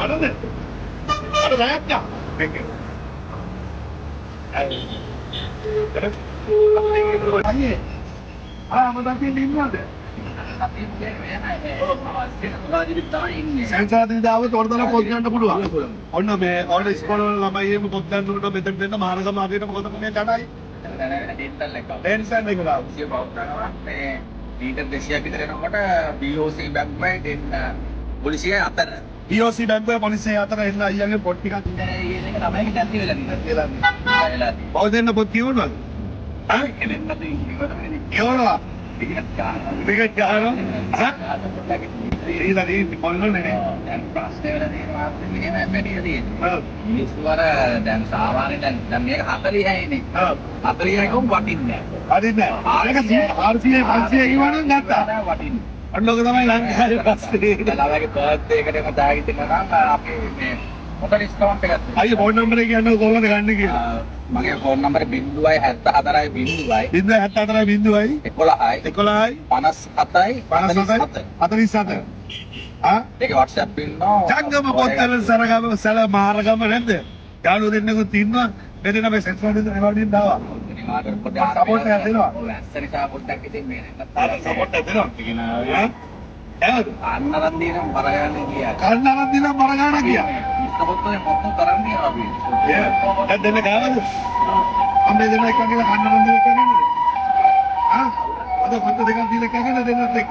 Ada. Ada rayaknya. Bikin. Tapi ini ada. Sensaati දාව තොරතන පොත් ගන්න පුළුවන්. ඔන්න මේ ඔන්න ඉස්කෝල වල ළමයි එහෙම පොත් ගන්න උනට මෙතන දෙන්න මාර්ගම ආදියට මොකද මේ ටඩයි? ටෙන්ෂන් එක දාව. සිය බවුට් කරනවා මේ මීටර් 200ක් විතර එනකොට BOC බැංකුවයි දෙන්න පොලිසියයි අතර. BOC බැංකුවයි පොලිසියයි අතර එන්න අයියාගේ පොත් ටිකක් ඉතින් ඒක ළමයිගේ නැති වෙලා තියෙනවා. බව දෙන්න පොත් කියවනවද? ආ එන්නේ නැති කියවනවා. Bigat gaano? Ha? Ini polno nih. Dan plastik udah di rumah ini apa dia ini? Ini suara dan sawari dan dia 40 ini. 40 itu watinnya. Watinnya. Harusnya gimana nggak tahu. Watin. Anda ketemu langgar pasti. Kalau lagi birthday kadang ada gitu kan apa ini. Motor diskon pegat. Ayo phone number එක කියන්න කොහොමද ගන්න කියලා. මගේ phone number 074යි 0යි 074යි 0යි 11යි 57යි 47. ආ ඒක WhatsApp ඉන්නවා. ජංගම පොත්තල සරගම සල මාර්ගම නැද්ද? යාළුවෝ දෙන්නෙකුත් ඉන්නවා. මෙතන මේ සෙට් වලින් එවලින් දාවා. සපෝට් එකක් දෙනවා. ඇස්සරි සපෝට් එකක් ඉතින් මේ නැත්නම් සපෝට් එකක් දෙනවා. කන්නරන් දිනම් බරගන්න ගියා. කන්නරන් දිනම් බරගන්න ගියා. ඉස්සපොත්තේ පොත්තු තරම් ගියා අපි. දැන් දෙන්න ගාවද? අම්මේ දෙන්න එකක් කියලා කන්නරන් දින එකක් නේද? ආ අද පොත්තු දෙකක් දීලා කගෙන දෙන්නත් එක්ක.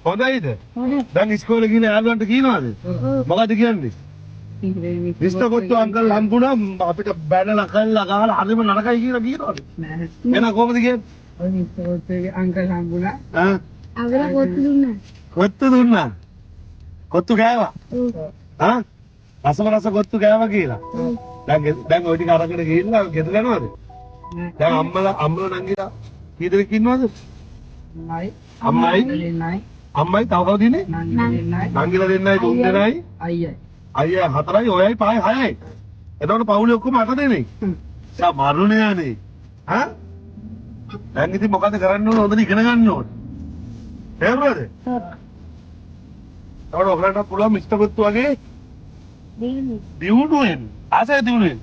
හොඳයිද? දැන් ඉස්කෝලේ ගිහින් යාළුවන්ට කියනවාද? මොකද කියන්නේ? මිස්ටර් කොට්ටු අංකල් හම්බුණා අපිට බැනලා කල්ලා ගහලා හරිම නරකයි කියලා කියනවාද? එහෙනම් කොහොමද කියන්නේ? ඔය මිස්ටර් කොට්ටුගේ අංකල් හම්බුණා. අවල කොත්තු දුන්නා. කොත්තු දුන්නා. කොත්තු ගෑවා. ආ? රස කොත්තු ගෑවා කියලා. දැන් ඔය ටික අරගෙන ගිහිල්ලා ගෙදර යනවාද? දැන් අම්මලා නංගිලා කී දෙනෙක් ඉන්නවද? අම්මයි අම්මයි තව කවුද ඉන්නේ? නංගිලා දෙන්නයි තුන් දෙනයි අයියා 4යි ඔයයි 5යි 6යි. එතකොට පවුලේ ඔක්කොම 8 දෙනෙක්. සමරුනේ යන්නේ. හා? දැන් ඉතින් මොකද කරන්න ඕන? හොඳට ඉගෙන ගන්න ඕන. තේරුණාද? ඔයාලා ඔයාලට පුළුවන් මිස්ටර් කොත්තු වගේ දියුණු වෙන්න. ආසයි දියුණු වෙන්න.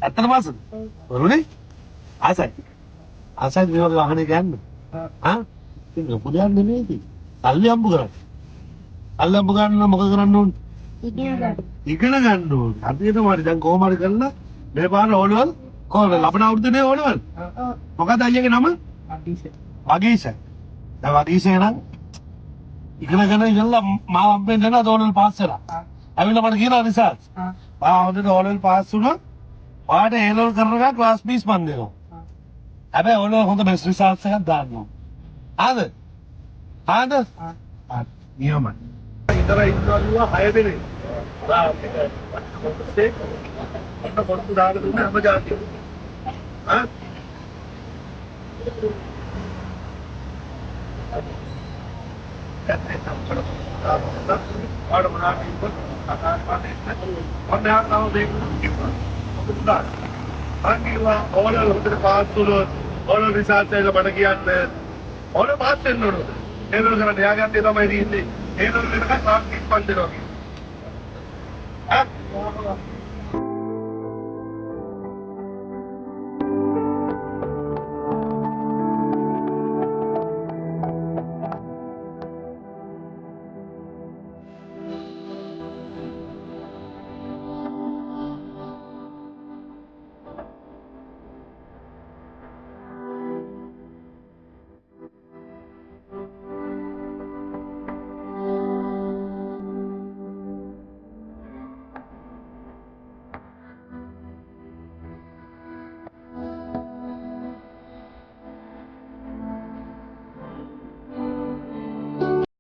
ඇත්තටම ආසද? වරුනේ? ආසයි. ආසයි මේ වගේ වහනේ ගන්න. හා? ඉතින් පුදයන් නෙමෙයි. සල්ලි හම්බ කරන්නේ. සල්ලි හම්බ ගන්න මොකද කරන්න ඕනේ? ඉගෙන ගන්න ඕනේ. හරියටම හරි දැන් කොහොම හරි කරලා මේ පාර ඕලවල් කොහොමද ලබන අවුරුද්දේ ඕලවල්? මොකද අයියාගේ නම? වගීෂ. දැන් වගීෂ නම් ඉගෙනගෙන ඉඳලා මාව හම්බෙන්න යනවා ඕලවල් පාස් වෙලා. ඇවිල්ලා මට කියනවා රිසර්ච්. හොඳට ඕලවල් පාස් වුණා. ඔයාට ඒලවල් කරනවා ක්ලාස් ෆීස් මන් දෙනවා. හැබැයි ඕලවල් හොඳ බෙස්ට් රිසර්ච් එකක් දාන්නවා. ආද? ආද? නියමයි. ඉතර ඉන්නවා 6 දෙනෙක්. අපිට කොටු දාලා දුන්න හැම જાතිය. ආ? ඕන රිසර්ච් එක මට කියන්න ඕන පාස් වෙන්න ඕනද? ඒනොල් කරන්න යාගත්තේ තමයි තියෙන්නේ. ඒනොල් වෙනකන් ක්ලාස් 30 දෙනවා. ආ